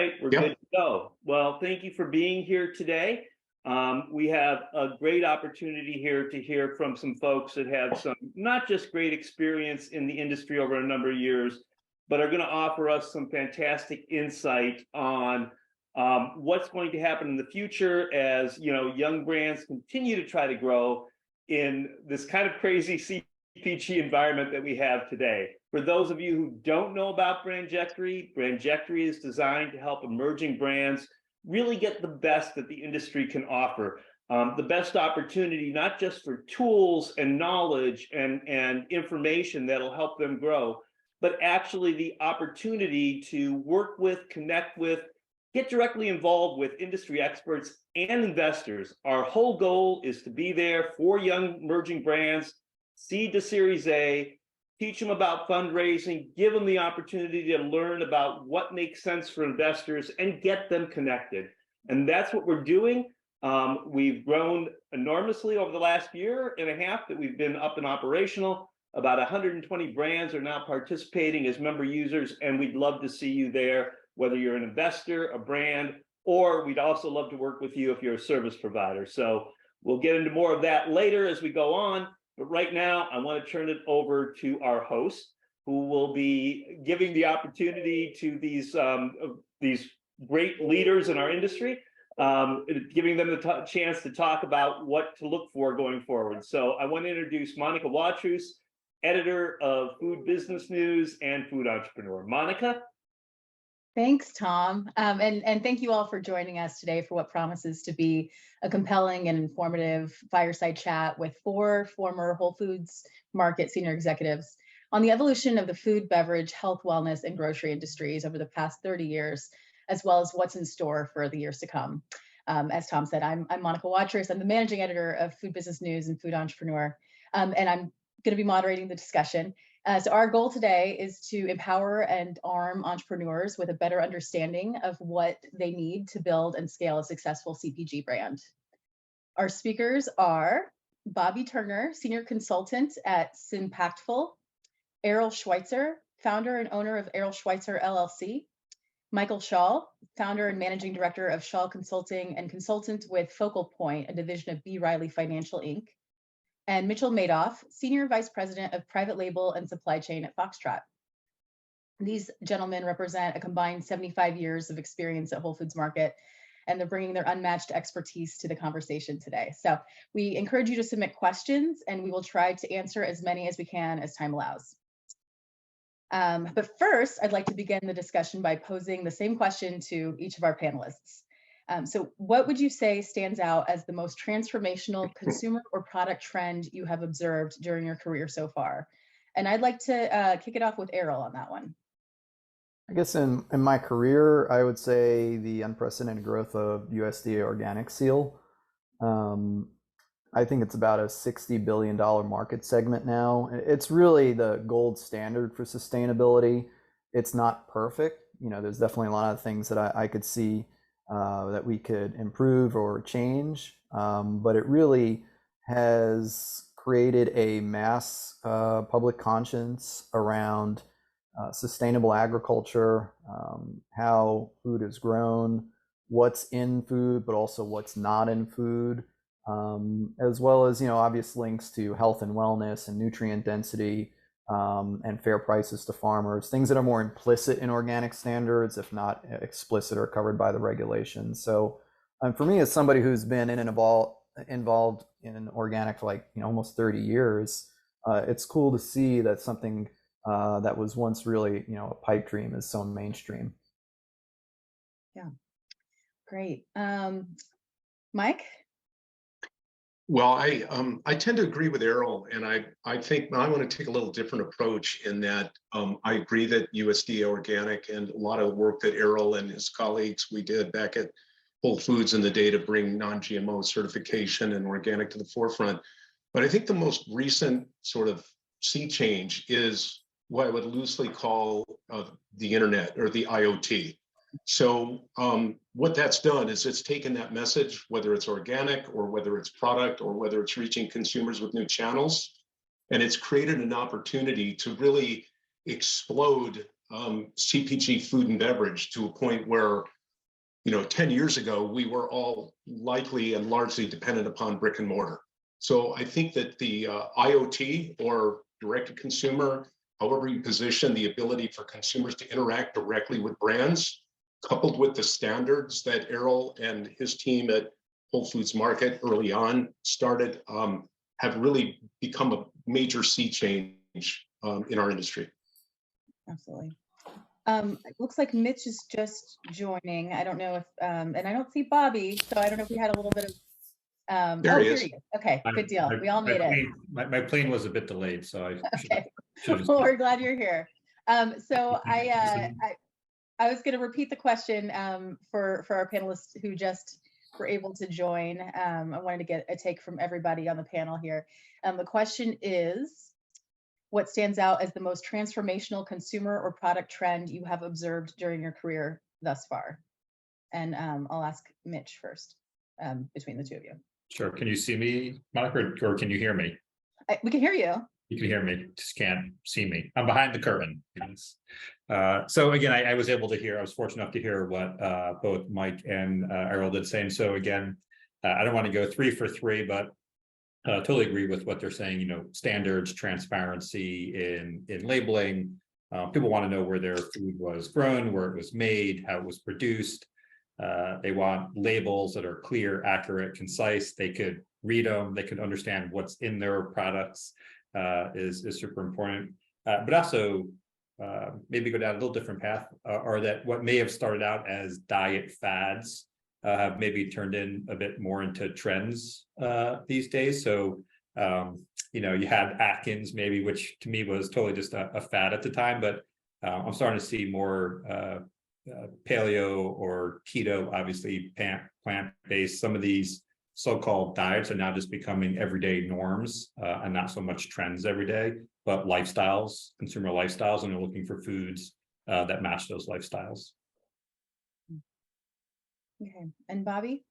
right, we're good to go. Well, thank you for being here today. We have a great opportunity here to hear from some folks that have some not just great experience in the industry over a number of years, but are going to offer us some fantastic insight on what's going to happen in the future as young brands continue to try to grow in this kind of crazy CPG environment that we have today. For those of you who don't know about Brandjectory, Brandjectory is designed to help emerging brands really get the best that the industry can offer. The best opportunity, not just for tools and knowledge and information that'll help them grow, but actually the opportunity to work with, connect with, get directly involved with industry experts and investors. Our whole goal is to be there for young emerging brands, seed to Series A, teach them about fundraising, give them the opportunity to learn about what makes sense for investors and get them connected. And that's what we're doing. We've grown enormously over the last year and a half that we've been up and operational. About 120 brands are now participating as member users, and we'd love to see you there, whether you're an investor, a brand, or we'd also love to work with you if you're a service provider. So we'll get into more of that later as we go on. But right now, I want to turn it over to our host, who will be giving the opportunity to these great leaders in our industry, giving them the chance to talk about what to look for going forward. So I want to introduce Monica Watrous, editor of Food Business News and Food Entrepreneur. Monica? Thanks, Tom. And thank you all for joining us today for what promises to be a compelling and informative fireside chat with 4 former Whole Foods Market senior executives on the evolution of the food, beverage, health, wellness, and grocery industries over the past 30 years, as well as what's in store for the years to come. As Tom said, I'm Monica Watrous. I'm the managing editor of Food Business News and Food Entrepreneur, and I'm going to be moderating the discussion. So our goal today is to empower and arm entrepreneurs with a better understanding of what they need to build and scale a successful CPG brand. Our speakers are Bobby Turner, Senior Consultant at Simpactful, Errol Schweitzer, founder and owner of Errol Schweitzer LLC, Michael Shaw, founder and Managing Director of Shaw Consulting and consultant with Focal Point, a division of B. Riley Financial, Inc., and Mitchell Madoff, Senior Vice President of Private Label and Supply Chain at Foxtrot. These gentlemen represent a combined 75 years of experience at Whole Foods Market, and they're bringing their unmatched expertise to the conversation today. So we encourage you to submit questions, and we will try to answer as many as we can as time allows. But first, I'd like to begin the discussion by posing the same question to each of our panelists. So what would you say stands out as the most transformational consumer or product trend you have observed during your career so far? And I'd like to kick it off with Errol on that one. I guess in my career, I would say the unprecedented growth of USDA organic seal. I think it's about a $60 billion market segment now. It's really the gold standard for sustainability. It's not perfect. There's definitely a lot of things that I could see that we could improve or change, but it really has created a mass public conscience around sustainable agriculture, how food is grown, what's in food, but also what's not in food, as well as obvious links to health and wellness and nutrient density, and fair prices to farmers, things that are more implicit in organic standards, if not explicit or covered by the regulations. So for me, as somebody who's been in and involved in organic for almost 30 years, it's cool to see that something that was once really a pipe dream is so mainstream. Yeah, great. Mike? Well, I tend to agree with Errol, and I think I want to take a little different approach in that I agree that USDA organic and a lot of work that Errol and his colleagues we did back at Whole Foods in the day to bring non-GMO certification and organic to the forefront. But I think the most recent sort of sea change is what I would loosely call the internet or the IoT. So what that's done is it's taken that message, whether it's organic or whether it's product or whether it's reaching consumers with new channels, and it's created an opportunity to really explode CPG food and beverage to a point where 10 years ago, we were all likely and largely dependent upon brick and mortar. So I think that the IoT or direct to consumer, however you position the ability for consumers to interact directly with brands, coupled with the standards that Errol and his team at Whole Foods Market early on started, have really become a major sea change in our industry. Absolutely. It looks like Mitch is just joining. I don't know if, and I don't see Bobby, so I don't know if we had a little bit of, There oh, he here is. he is. Okay, good deal. We all made it. My plane was a bit delayed, so I Okay, should have. well, we're glad you're here. So I was going to repeat the question for our panelists who just were able to join. I wanted to get a take from everybody on the panel here. The question is, what stands out as the most transformational consumer or product trend you have observed during your career thus far? And I'll ask Mitch first, between the two of you. Sure. Can you see me, Monica, or can you hear me? We can hear you. You can hear me, just can't see me. I'm behind the curtain. Yes. So again, I was able to hear, I was fortunate enough to hear what both Mike and Errol did say. And so again, I don't want to go 3 for 3, but totally agree with what they're saying. Standards, transparency in labeling. People want to know where their food was grown, where it was made, how it was produced. They want labels that are clear, accurate, concise. They could read them. They could understand what's in their products. Is super important. But also maybe go down a little different path, or that what may have started out as diet fads have maybe turned in a bit more into trends these days. So, you had Atkins maybe, which to me was totally just a fad at the time, but I'm starting to see more paleo or keto, obviously plant-based. Some of these so-called diets are now just becoming everyday norms and not so much trends every day, but lifestyles, consumer lifestyles, and they're looking for foods that match those lifestyles. Okay, and Bobby?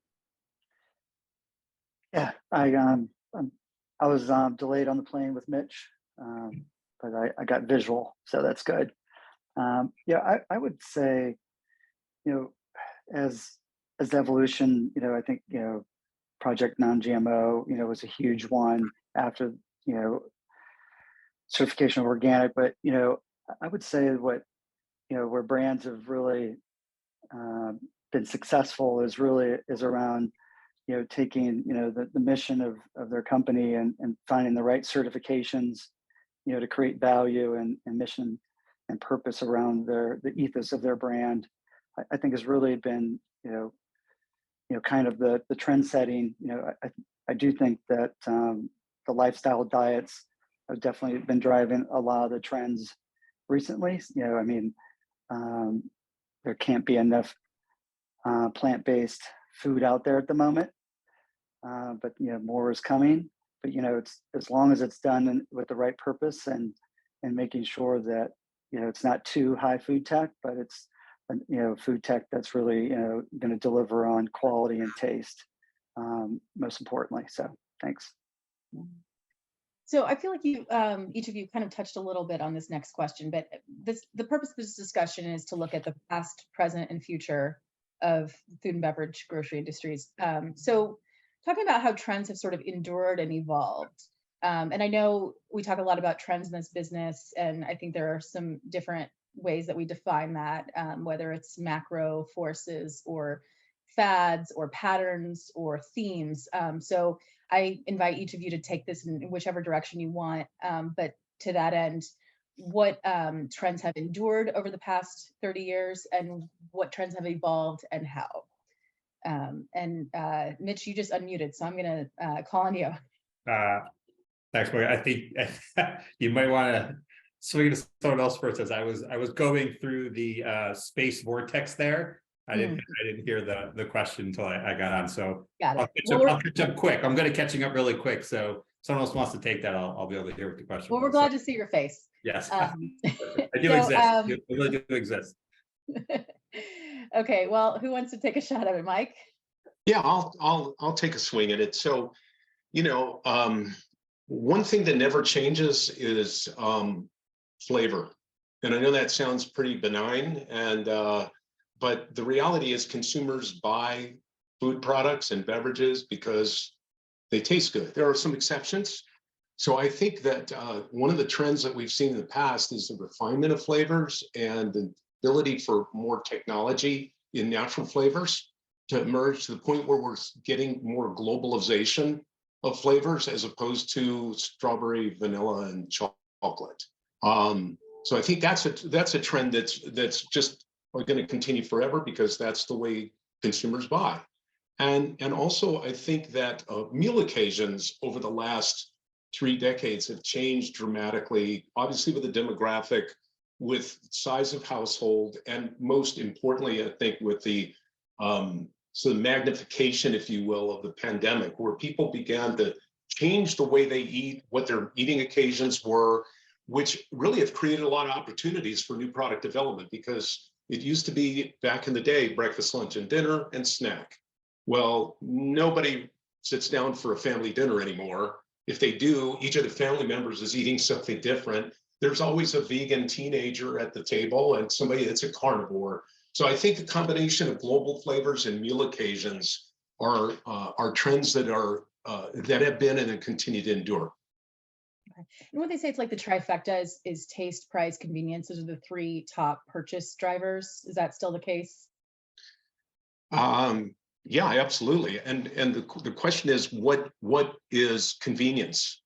Yeah, I was delayed on the plane with Mitch, but I got visual, so that's good. Yeah, I would say, as the evolution, I think, Project Non-GMO, was a huge one after, certification of organic. But, I would say where brands have really been successful is around, taking, the mission of their company and finding the right certifications, to create value and mission and purpose around the ethos of their brand. I think has really been, kind of the trend setting. I do think that the lifestyle diets have definitely been driving a lot of the trends recently. There can't be enough plant-based food out there at the moment, but more is coming. But it's, as long as it's done with the right purpose and making sure that it's not too high food tech, but it's food tech that's really going to deliver on quality and taste, most importantly. So thanks. So I feel like you, each of you kind of touched a little bit on this next question, but the purpose of this discussion is to look at the past, present, and future of food and beverage grocery industries. So talking about how trends have sort of endured and evolved. And I know we talk a lot about trends in this business, and I think there are some different ways that we define that, whether it's macro forces or fads or patterns or themes. So I invite each of you to take this in whichever direction you want. But to that end, what trends have endured over the past 30 years and what trends have evolved and how? And Mitch, you just unmuted, so I'm going to call on you. Thanks, Maria. I think you might want to swing to someone else first, as I was going through the space vortex there. I didn't hear the question until I got on. So Got it. I'll catch up quick. I'm good at catching up really quick. So if someone else wants to take that, I'll be able to hear what the question Well, was. we're glad to see your face. Yes, I do exist. I really do exist. Okay, well, who wants to take a shot at it, Mike? Yeah, I'll take a swing at it. So, one thing that never changes is flavor. And I know that sounds pretty benign, and but the reality is consumers buy food products and beverages because they taste good. There are some exceptions. So I think that one of the trends that we've seen in the past is the refinement of flavors and the ability for more technology in natural flavors to emerge to the point where we're getting more globalization of flavors as opposed to strawberry, vanilla, and chocolate. So I think that's a trend that's just going to continue forever because that's the way consumers buy. And also I think that meal occasions over the last 3 decades have changed dramatically, obviously with the demographic, with size of household, and most importantly, I think with the so the magnification, if you will, of the pandemic, where people began to change the way they eat, what their eating occasions were, which really have created a lot of opportunities for new product development, because it used to be back in the day, breakfast, lunch, and dinner, and snack. Well, nobody sits down for a family dinner anymore. If they do, each of the family members is eating something different. There's always a vegan teenager at the table and somebody that's a carnivore. So I think the combination of global flavors and meal occasions are trends that have been and continue to endure. Okay. And what they say, it's like the trifecta is taste, price, convenience. Those are the 3 top purchase drivers. Is that still the case? Yeah, absolutely. And the question is, what is convenience,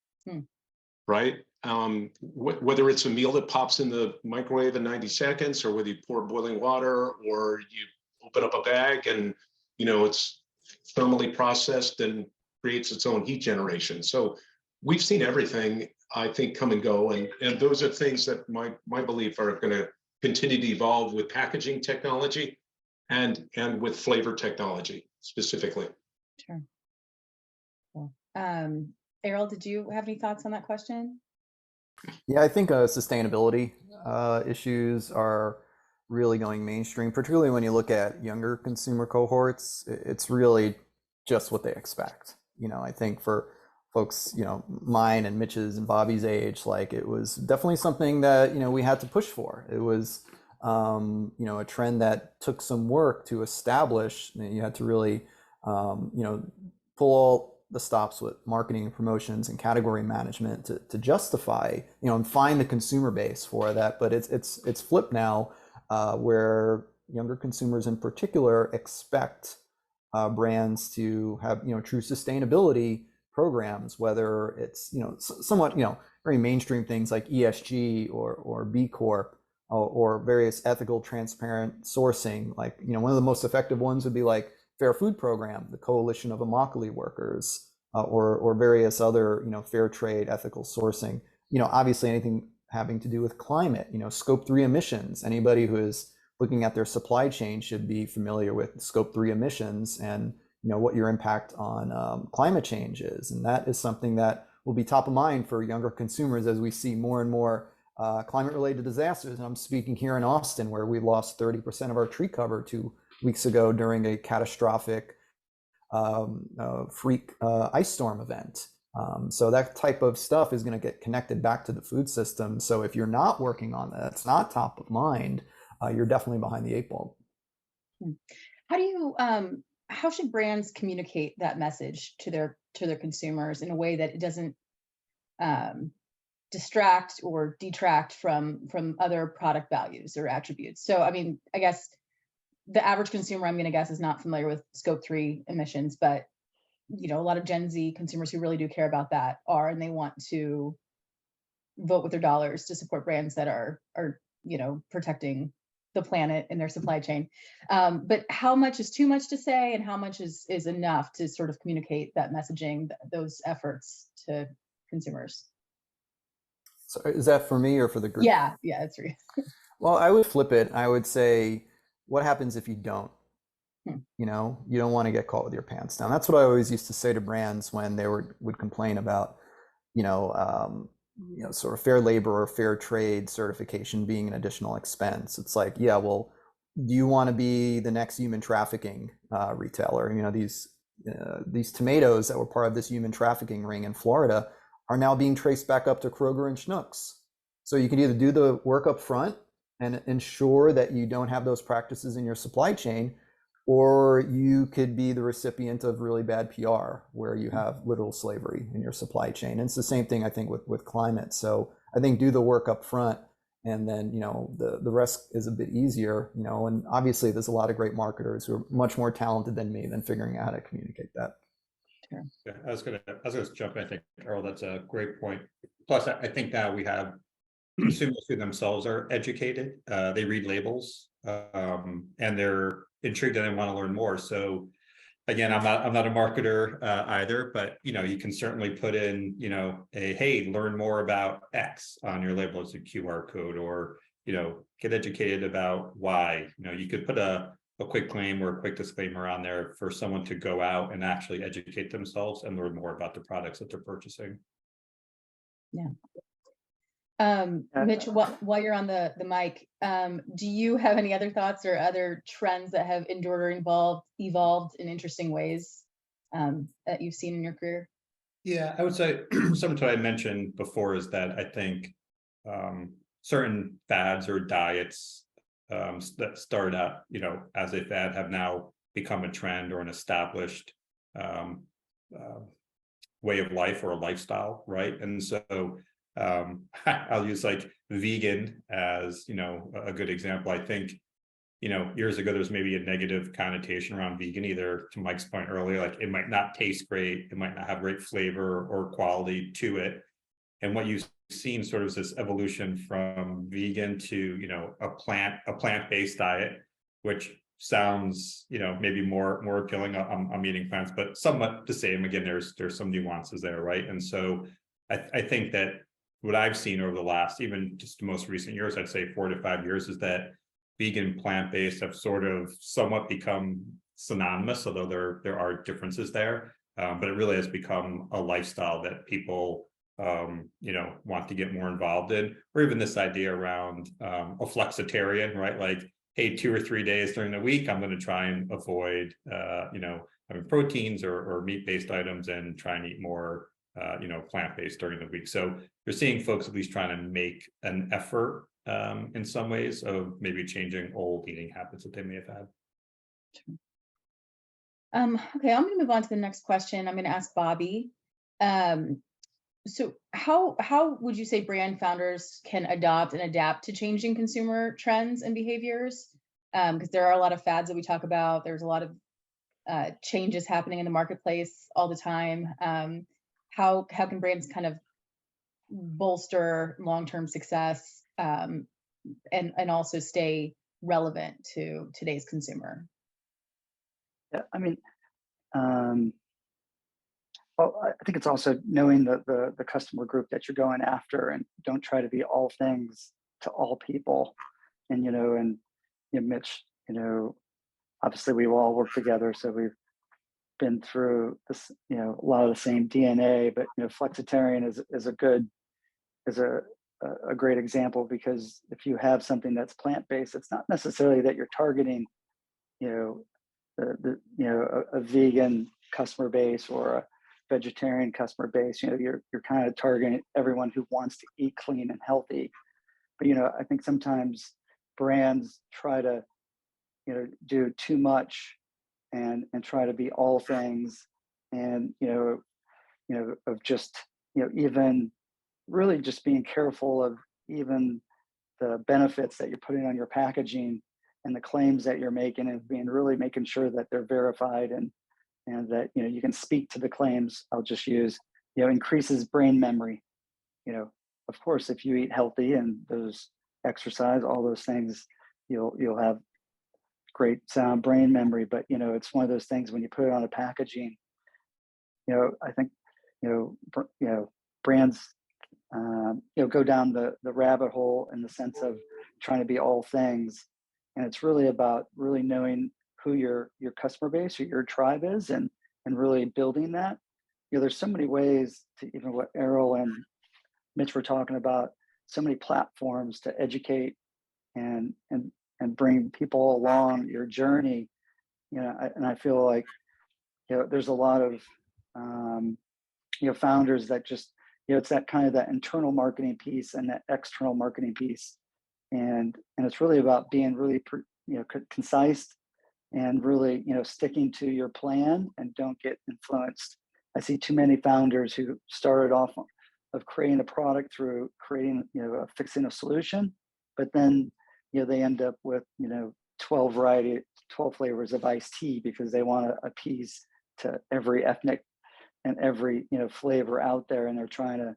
right? Whether it's a meal that pops in the microwave in 90 seconds, or whether you pour boiling water, or you open up a bag and it's thermally processed and creates its own heat generation. So we've seen everything, I think, come and go, and those are things that my belief are going to continue to evolve with packaging technology and with flavor technology specifically. Sure. Cool. Errol, did you have any thoughts on that question? Yeah, I think sustainability issues are really going mainstream, particularly when you look at younger consumer cohorts. It's really just what they expect. I think for folks, mine and Mitch's and Bobby's age, like, it was definitely something that, we had to push for. It was, a trend that took some work to establish. You had to really, pull all the stops with marketing and promotions and category management to justify, and find the consumer base for that. But it's flipped now, where younger consumers in particular expect brands to have, true sustainability programs, whether it's, somewhat, very mainstream things like ESG or B Corp, or various ethical, transparent sourcing. Like, one of the most effective ones would be like Fair Food Program, the Coalition of Immokalee Workers, or various other, fair trade, ethical sourcing. Obviously anything having to do with climate, Scope 3 emissions. Anybody who is looking at their supply chain should be familiar with Scope 3 emissions and what your impact on climate change is. And that is something that will be top of mind for younger consumers as we see more and more climate-related disasters. And I'm speaking here in Austin, where we lost 30% of our tree cover 2 weeks ago during a catastrophic freak ice storm event. So that type of stuff is going to get connected back to the food system. So if you're not working on that, it's not top of mind, you're definitely behind the 8 ball. How do you how should brands communicate that message to their consumers in a way that it doesn't distract or detract from other product values or attributes? So, I mean, I guess the average consumer, I'm going to guess, is not familiar with Scope 3 emissions, but a lot of Gen Z consumers who really do care about that are, and they want to vote with their dollars to support brands that are protecting the planet and their supply chain. But how much is too much to say, and how much is enough to sort of communicate that messaging, those efforts to consumers? So is that for me or for the group? Yeah, it's for you. Well, I would flip it. I would say, what happens if you don't? You don't want to get caught with your pants down. That's what I always used to say to brands when they would complain about, sort of fair labor or fair trade certification being an additional expense. It's like, yeah, well, do you want to be the next human trafficking retailer? These tomatoes that were part of this human trafficking ring in Florida are now being traced back up to Kroger and Schnucks. So you can either do the work up front and ensure that you don't have those practices in your supply chain, or you could be the recipient of really bad PR where you have literal slavery in your supply chain. And it's the same thing, I think, with climate. So I think do the work up front, and then, the rest is a bit easier, and obviously there's a lot of great marketers who are much more talented than me than figuring out how to communicate that. Yeah, I was gonna jump in. I think, Earl, that's a great point. Plus, I think now we have consumers who themselves are educated. They read labels, and they're intrigued and they want to learn more. So again, I'm not a marketer either, but you can certainly put in, a hey, learn more about X on your label as a QR code, or get educated about Y. You could put a quick claim or a quick disclaimer on there for someone to go out and actually educate themselves and learn more about the products that they're purchasing. Yeah. Mitch, while you're on the mic, do you have any other thoughts or other trends that have endured or evolved in interesting ways that you've seen in your career? Yeah, I would say something I mentioned before is that I think certain fads or diets that started out, as a fad have now become a trend or an established way of life or a lifestyle, right? And so I'll use like vegan as, a good example. I think, years ago, there's maybe a negative connotation around vegan, either to Mike's point earlier, like it might not taste great, it might not have great flavor or quality to it. And what you've seen sort of is this evolution from vegan to, a plant-based diet, which sounds, maybe more appealing. I'm eating plants, but somewhat the same. Again, there's some nuances there, right? And so I think that what I've seen over the last, even just the most recent years, I'd say 4 to 5 years, is that vegan, plant-based have sort of somewhat become synonymous, although there are differences there. But it really has become a lifestyle that people, want to get more involved in, or even this idea around a flexitarian, right? Like, hey, 2 or 3 days during the week, I'm going to try and avoid, having proteins or meat-based items and try and eat more, plant-based during the week. So you're seeing folks at least trying to make an effort in some ways of maybe changing old eating habits that they may have had. Okay, I'm going to move on to the next question. I'm going to ask Bobby. So how would you say brand founders can adopt and adapt to changing consumer trends and behaviors? Because there are a lot of fads that we talk about. There's a lot of changes happening in the marketplace all the time. How can brands kind of bolster long-term success and also stay relevant to today's consumer? Yeah, I mean, well, I think it's also knowing the customer group that you're going after, and don't try to be all things to all people. And Mitch, obviously we all work together, so we've been through this, a lot of the same DNA. But flexitarian is a great example, because if you have something that's plant-based, it's not necessarily that you're targeting, a vegan customer base or a vegetarian customer base. You're kind of targeting everyone who wants to eat clean and healthy. But I think sometimes brands try to do too much and try to be all things, and of just even really just being careful of even the benefits that you're putting on your packaging and the claims that you're making, and being really making sure that they're verified, and that you can speak to the claims. I'll just use increases brain memory. Of course, if you eat healthy and those exercise, all those things, you'll have great sound brain memory. But it's one of those things when you put it on a packaging. I think brands go down the rabbit hole in the sense of trying to be all things, and it's really about really knowing who your customer base or your tribe is, and really building that. There's so many ways to, even what Errol and Mitch were talking about, so many platforms to educate and bring people along your journey. And I feel like there's a lot of founders that just it's that kind of that internal marketing piece and that external marketing piece. and it's really about being really concise and really sticking to your plan and don't get influenced. I see too many founders who started off of creating a product through creating fixing a solution, but then they end up with 12 flavors of iced tea because they want to appease to every ethnic and every flavor out there, and they're trying to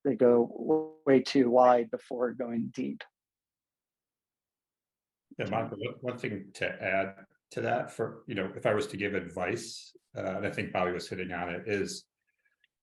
they go way too wide before going deep. Yeah, Michael, one thing to add to that, for if I was to give advice, and I think Bobby was hitting on it, is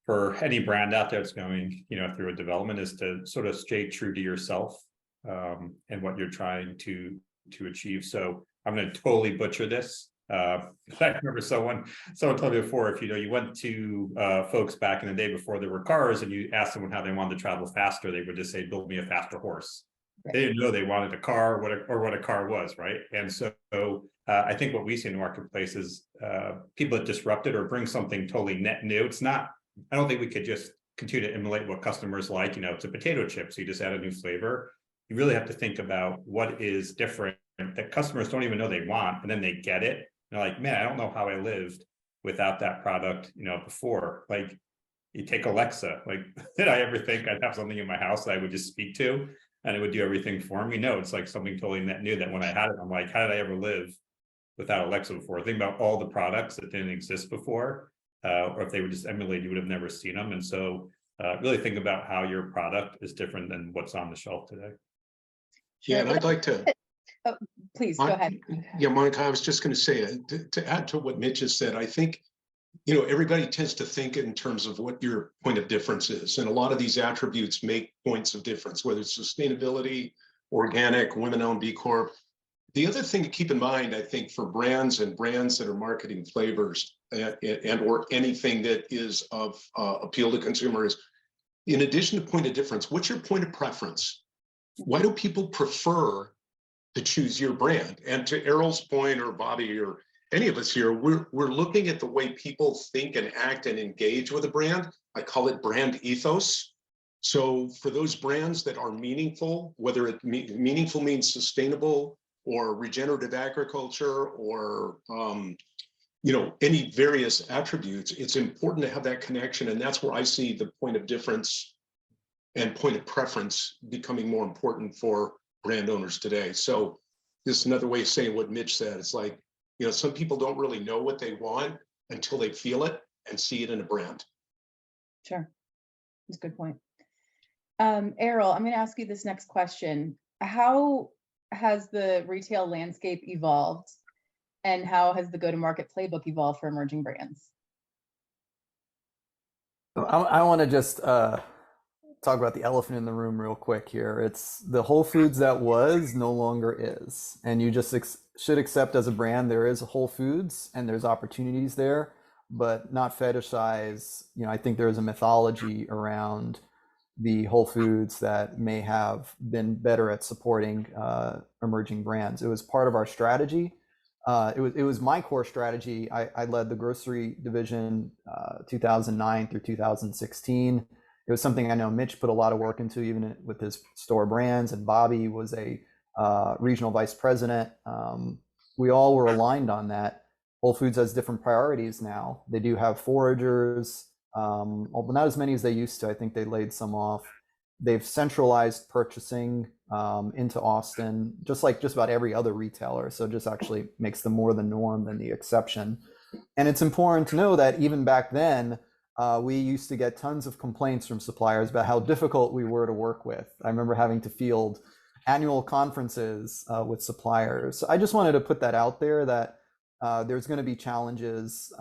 for any brand out there that's going through a development, is to sort of stay true to yourself and what you're trying to achieve. So I'm going to totally butcher this. I remember someone told me before, if you went to folks back in the day before there were cars and you asked someone how they wanted to travel faster, they would just say, build me a faster horse. Right. They didn't know they wanted a car, what a car was, right? And so I think what we see in the marketplace is people that disrupt it or bring something totally net new. It's not, I don't think we could just continue to emulate what customers like. It's a potato chip, so you just add a new flavor. You really have to think about what is different that customers don't even know they want, and then they get it. They're like, man, I don't know how I lived without that product, before. Like, you take Alexa, like, did I ever think I'd have something in my house that I would just speak to and it would do everything for me? No, it's like something totally net new that when I had it, I'm like, how did I ever live without Alexa before? Think about all the products that didn't exist before, or if they were just emulated, you would have never seen them. And so really think about how your product is different than what's on the shelf today. Yeah, and I'd like to... Oh, please, go ahead. Yeah, Monica, I was just going to say, to add to what Mitch has said, I think, everybody tends to think in terms of what your point of difference is. And a lot of these attributes make points of difference, whether it's sustainability, organic, women-owned, B Corp. The other thing to keep in mind, I think, for brands that are marketing flavors and or anything that is of appeal to consumers, in addition to point of difference, what's your point of preference? Why do people prefer to choose your brand? And to Errol's point, or Bobby, or any of us here, we're looking at the way people think and act and engage with a brand. I call it brand ethos. So for those brands that are meaningful, whether it meaningful means sustainable or regenerative agriculture or any various attributes, it's important to have that connection. And that's where I see the point of difference and point of preference becoming more important for brand owners today. So this is another way of saying what Mitch said. It's like, some people don't really know what they want until they feel it and see it in a brand. Sure, that's a good point. Errol, I'm going to ask you this next question. How has the retail landscape evolved, and how has the go-to-market playbook evolved for emerging brands? I want to just talk about the elephant in the room real quick here. It's the Whole Foods that was no longer is, and you just should accept as a brand there is a Whole Foods and there's opportunities there, but not fetishize. I think there is a mythology around the Whole Foods that may have been better at supporting emerging brands. It was part of our strategy. It was my core strategy. I led the grocery division 2009 through 2016. It was something I know Mitch put a lot of work into, even with his store brands, and Bobby was a regional vice president. We all were aligned on that. Whole Foods has different priorities now. They do have foragers, although not as many as they used to. I think they laid some off. They've centralized purchasing into Austin, just like just about every other retailer. So it just actually makes them more the norm than the exception. And it's important to know that even back then, we used to get tons of complaints from suppliers about how difficult we were to work with. I remember having to field annual conferences with suppliers. So I just wanted to put that out there, that there's going to be challenges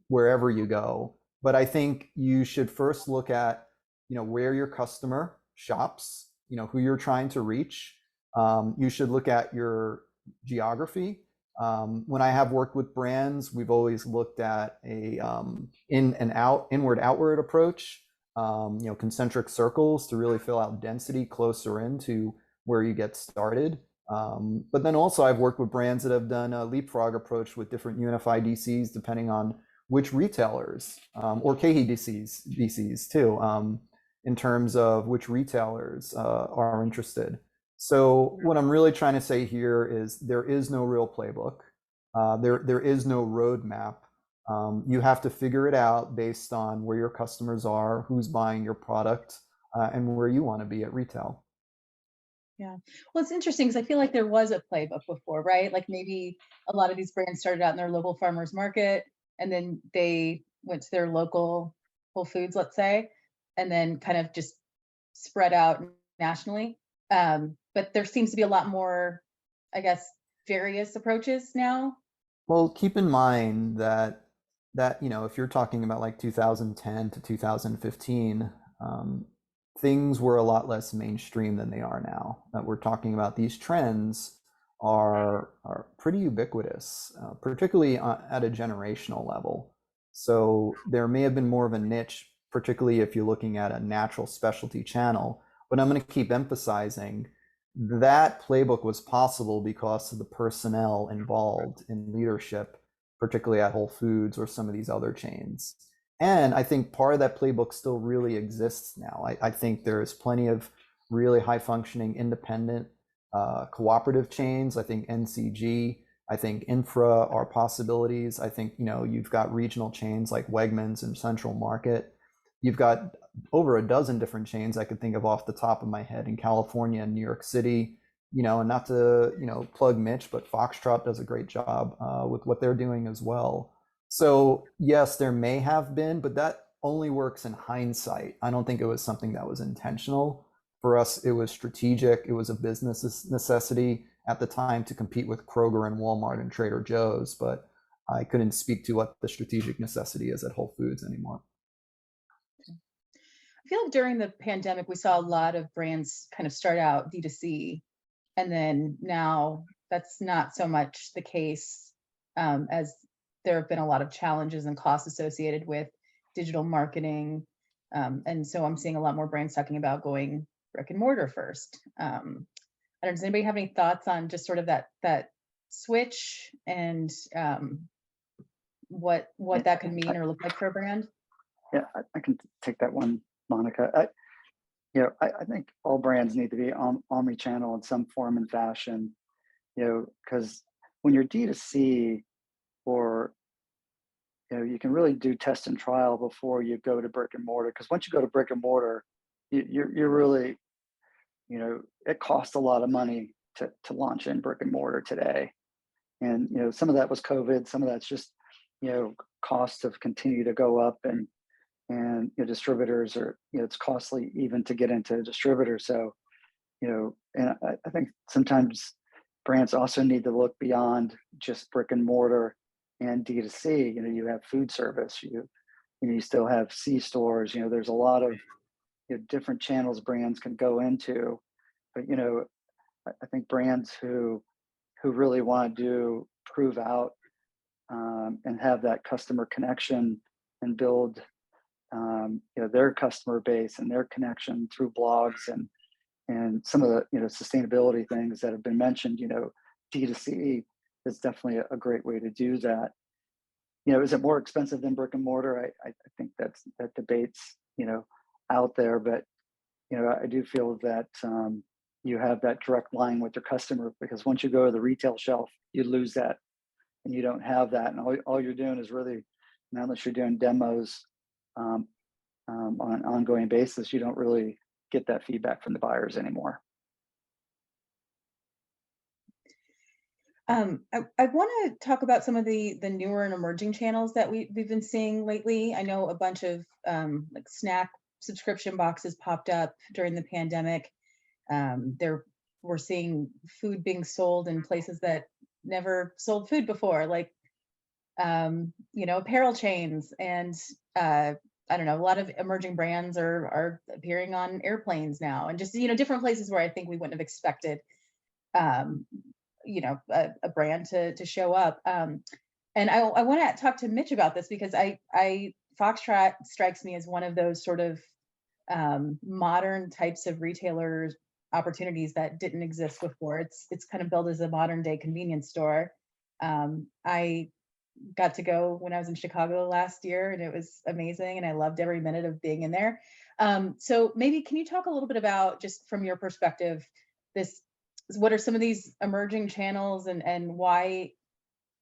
wherever you go. But I think you should first look at, where your customer shops, who you're trying to reach. You should look at your geography. When I have worked with brands, we've always looked at a inward outward approach, concentric circles to really fill out density closer into where you get started. But then also I've worked with brands that have done a leapfrog approach with different unified DCs, depending on which retailers, or KE DCs too. in terms of which retailers are interested. So what I'm really trying to say here is there is no real playbook. There is no roadmap. You have to figure it out based on where your customers are, who's buying your product, and where you want to be at retail. Yeah. Well, it's interesting because I feel like there was a playbook before, right? Like maybe a lot of these brands started out in their local farmers market and then they went to their local Whole Foods, let's say, and then kind of just spread out nationally. But there seems to be a lot more, I guess, various approaches now. Well, keep in mind that if you're talking about like 2010 to 2015, things were a lot less mainstream than they are now. That we're talking about these trends are pretty ubiquitous, particularly at a generational level. So there may have been more of a niche, particularly if you're looking at a natural specialty channel. But I'm going to keep emphasizing that playbook was possible because of the personnel involved in leadership, particularly at Whole Foods or some of these other chains. And I think part of that playbook still really exists now. I think there is plenty of really high functioning independent cooperative chains. I think NCG, I think Infra are possibilities. I think, you've got regional chains like Wegmans and Central Market. You've got over a dozen different chains I could think of off the top of my head in California and New York City, and not to, plug Mitch, but Foxtrot does a great job with what they're doing as well. So yes, there may have been, but that only works in hindsight. I don't think it was something that was intentional. For us, it was strategic. It was a business necessity at the time to compete with Kroger and Walmart and Trader Joe's, but I couldn't speak to what the strategic necessity is at Whole Foods anymore. I feel like during the pandemic, we saw a lot of brands kind of start out D2C, and then now that's not so much the case, as there have been a lot of challenges and costs associated with digital marketing. And so I'm seeing a lot more brands talking about going brick and mortar first. I don't know, does anybody have any thoughts on just sort of that switch and what that could mean or look like for a brand? Yeah, I can take that one, Monica. I think all brands need to be omni-channel in some form and fashion, because when you're D2C, or you can really do test and trial before you go to brick and mortar. Because once you go to brick and mortar, you're really, it costs a lot of money to launch in brick and mortar today. And some of that was COVID, some of that's just costs have continued to go up, and distributors are, it's costly even to get into a distributor. So and I think sometimes brands also need to look beyond just brick and mortar and D2C. You have food service, you still have C stores. There's a lot of different channels brands can go into. But I think brands who really want to prove out and have that customer connection and build their customer base and their connection through blogs and some of the sustainability things that have been mentioned. D2C is definitely a great way to do that. Is it more expensive than brick and mortar? I think that debate's out there, but I do feel that you have that direct line with your customer, because once you go to the retail shelf, you lose that, and you don't have that, and all you're doing is really, unless you're doing demos on an ongoing basis, you don't really get that feedback from the buyers anymore. I want to talk about some of the newer and emerging channels that we've been seeing lately. I know a bunch of like snack subscription boxes popped up during the pandemic. We're seeing food being sold in places that never sold food before, like apparel chains, and I don't know, a lot of emerging brands are appearing on airplanes now, and just different places where I think we wouldn't have expected a brand to show up. And I want to talk to Mitch about this, because Foxtrot strikes me as one of those sort of modern types of retailers opportunities that didn't exist before. It's kind of built as a modern day convenience store. I got to go when I was in Chicago last year, and it was amazing, and I loved every minute of being in there. So maybe can you talk a little bit about, just from your perspective, what are some of these emerging channels, and why,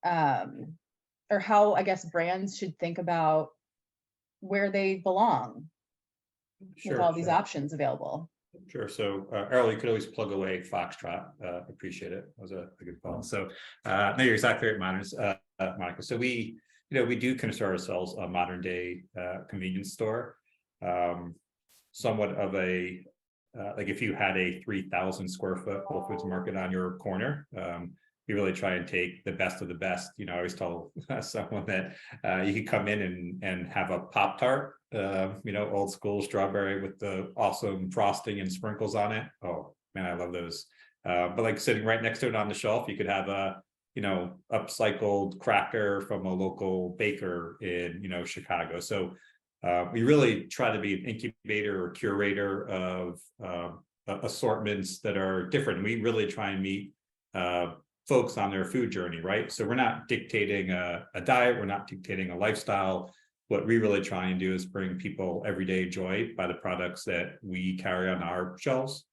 or how, I guess, brands should think about where they belong with all these options available? Sure. So, Errol, you could always plug away Foxtrot. Appreciate it. That was a good call. So, no, you're exactly right, Monica. So we do consider ourselves a modern day convenience store. Somewhat of a like if you had a 3,000 square foot Whole Foods market on your corner, we really try and take the best of the best. I always tell someone that you could come in and have a Pop-Tart, old school strawberry with the awesome frosting and sprinkles on it. Oh man, I love those. But like sitting right next to it on the shelf, you could have a upcycled cracker from a local baker in Chicago. So we really try to be an incubator or curator of assortments that are different. We really try and meet folks on their food journey, right? So we're not dictating a diet, we're not dictating a lifestyle. What we really try and do is bring people everyday joy by the products that we carry on our shelves.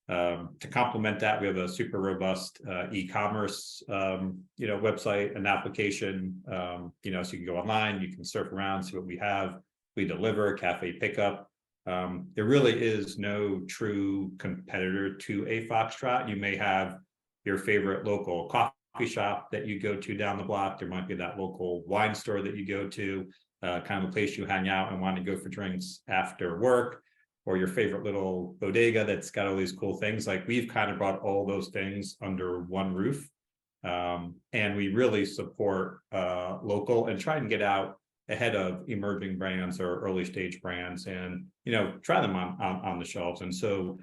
To complement that, we have a super robust e-commerce website and application. So you can go online, you can surf around, see what we have. We deliver cafe pickup. There really is no true competitor to a Foxtrot. You may have your favorite local coffee shop that you go to down the block. There might be that local wine store that you go to, kind of a place you hang out and want to go for drinks after work, or your favorite little bodega that's got all these cool things. Like, we've kind of brought all those things under one roof. And we really support local and try and get out ahead of emerging brands or early stage brands, and try them on the shelves. And so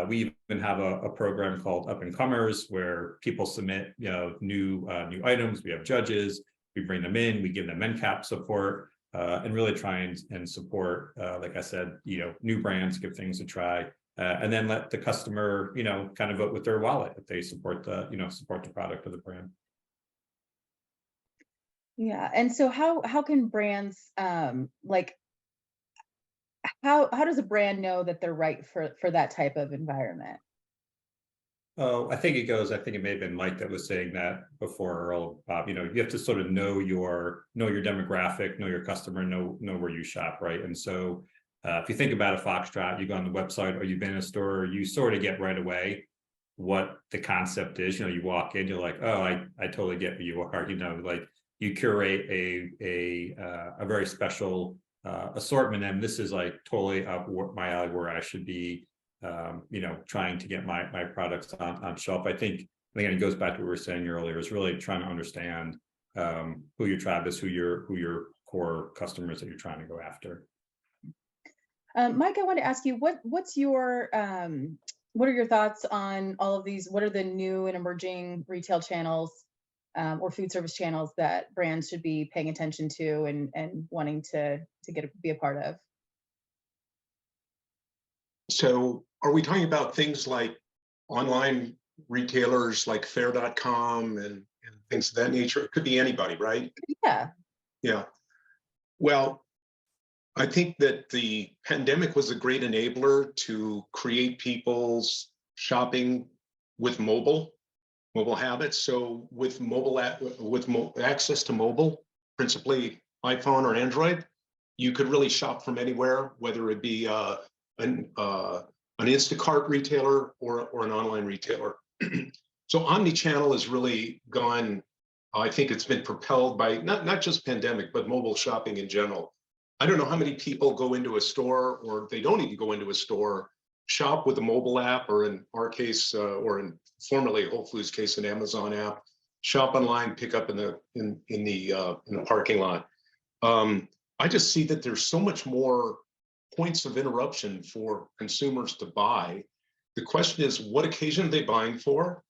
we even have a program called Up and Comers, where people submit new items. We have judges, we bring them in, we give them NCAP support, and really try and support, like I said, new brands, give things a try, and then let the customer kind of vote with their wallet if they support the product of the brand. Yeah. And so how can brands, like, how does a brand know that they're right for that type of environment? Oh, I think it may have been Mike that was saying that before, Earl. Bob, you have to sort of know your demographic, know your customer, know where you shop, right? And so if you think about a Foxtrot, you go on the website or you've been in a store, you sort of get right away what the concept is. You walk in, you're like, oh, I totally get who you are. Like, you curate a very special assortment, and this is like totally up my alley, where I should be trying to get my products on shelf. I think again, it goes back to what we were saying earlier, is really trying to understand who your tribe is, who your core customers that you're trying to go after. Mike, I want to ask you, what are your thoughts on all of these? What are the new and emerging retail channels or food service channels that brands should be paying attention to and wanting to be a part of? So are we talking about things like online retailers like Faire.com and things of that nature? It could be anybody, right? Yeah. Yeah. Well, I think that the pandemic was a great enabler to create people's shopping with mobile habits. So with access to mobile, principally iPhone or Android, you could really shop from anywhere, whether it be an Instacart retailer or an online retailer. So omni-channel has really gone, I think it's been propelled by not just pandemic, but mobile shopping in general. I don't know how many people go into a store, or they don't even go into a store, shop with a mobile app, or in our case, or in formerly Whole Foods case, an Amazon app, shop online, pick up in the parking lot. I just see that there's so much more points of interruption for consumers to buy. The question is, what occasion are they buying for?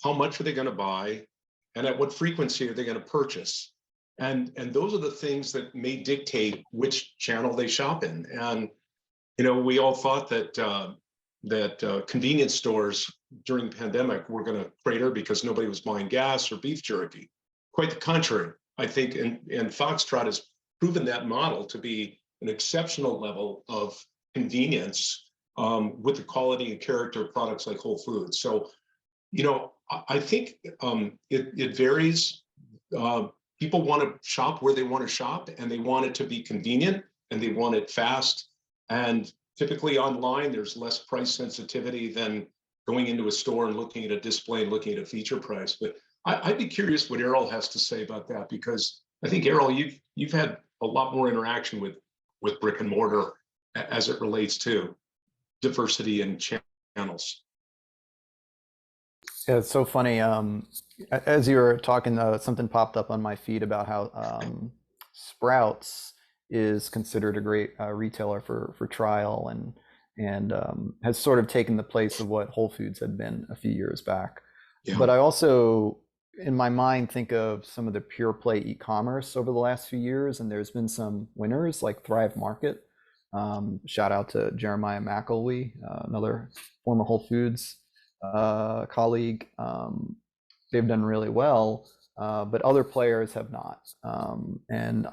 How much are they going to buy? And at what frequency are they going to purchase? And those are the things that may dictate which channel they shop in. And we all thought that convenience stores during the pandemic were going to crater because nobody was buying gas or beef jerky. Quite the contrary, I think, and Foxtrot has proven that model to be an exceptional level of convenience with the quality and character of products like Whole Foods. So, I think it varies. People want to shop where they want to shop, and they want it to be convenient, and they want it fast. And typically online, there's less price sensitivity than going into a store and looking at a display and looking at a feature price. But I'd be curious what Errol has to say about that, because I think, Errol, you've had a lot more interaction with brick and mortar as it relates to diversity in channels. Yeah, it's so funny. As you were talking, something popped up on my feed about how Sprouts is considered a great retailer for trial, and has sort of taken the place of what Whole Foods had been a few years back. Yeah. But I also, in my mind, think of some of the pure play e-commerce over the last few years, and there's been some winners like Thrive Market. Shout out to Jeremiah McElwee, another former Whole Foods colleague. They've done really well, but other players have not, and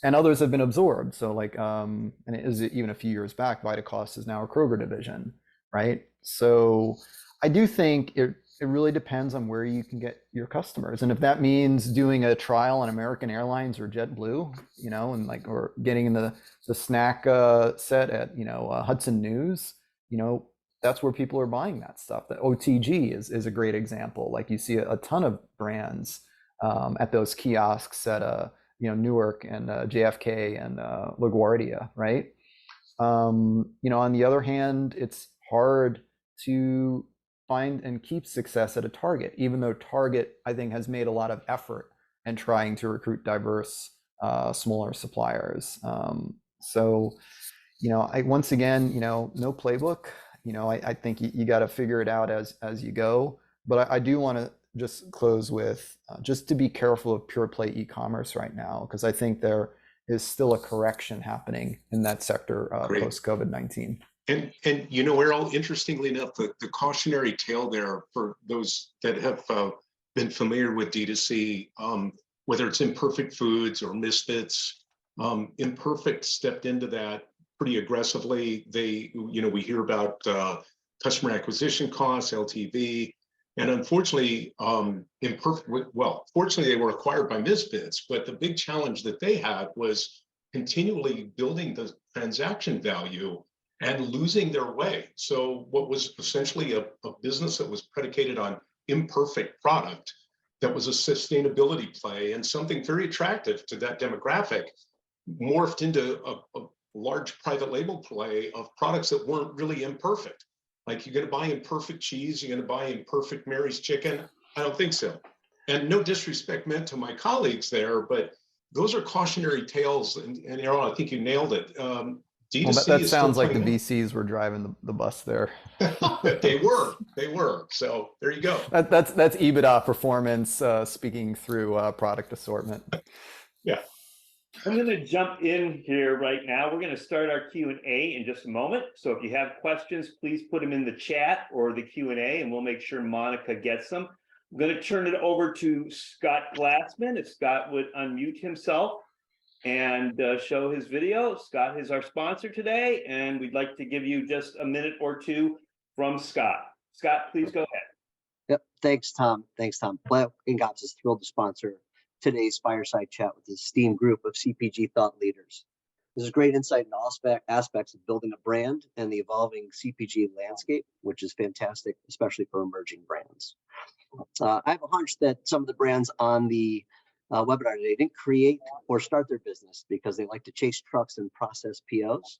others have been absorbed. So like, and it is even a few years back, Vitacost is now a Kroger division, right? So I do think it really depends on where you can get your customers, and if that means doing a trial on American Airlines or JetBlue, and like, or getting in the snack set at Hudson News, that's where people are buying that stuff. The OTG is a great example. Like, you see a ton of brands at those kiosks at Newark and JFK and LaGuardia, right? On the other hand, it's hard to find and keep success at a Target, even though Target, I think, has made a lot of effort in trying to recruit diverse, smaller suppliers. So, once again, no playbook. I think you got to figure it out as you go. But I do want to just close with just to be careful of pure play e-commerce right now, because I think there is still a correction happening in that sector post COVID-19. And Errol, interestingly enough, the cautionary tale there for those that have been familiar with D2C, whether it's Imperfect Foods or Misfits, Imperfect stepped into that pretty aggressively. We hear about customer acquisition costs, LTV, and unfortunately, fortunately they were acquired by Misfits, but the big challenge that they had was continually building the transaction value and losing their way. So what was essentially a business that was predicated on imperfect product, that was a sustainability play and something very attractive to that demographic, morphed into a large private label play of products that weren't really imperfect. Like, you're going to buy imperfect cheese, you're going to buy imperfect Mary's chicken? I don't think so. And no disrespect meant to my colleagues there, but those are cautionary tales. And Errol, I think you nailed it. D2C that is sounds like the playing. VCs were driving the bus there. They were. So there you go. That's EBITDA performance speaking through product assortment. Yeah. I'm going to jump in here right now. We're going to start our Q&A in just a moment. So if you have questions, please put them in the chat or the Q&A, and we'll make sure Monica gets them. I'm going to turn it over to Scott Glassman. If Scott would unmute himself and show his video. Scott is our sponsor today, and we'd like to give you just a minute or two from Scott. Scott, please go ahead. Yep. Thanks, Tom. Black & Gops is thrilled to sponsor today's Fireside Chat with this esteemed group of CPG thought leaders. This is great insight into all aspects of building a brand and the evolving CPG landscape, which is fantastic, especially for emerging brands. I have a hunch that some of the brands on the webinar today didn't create or start their business because they like to chase trucks and process POs.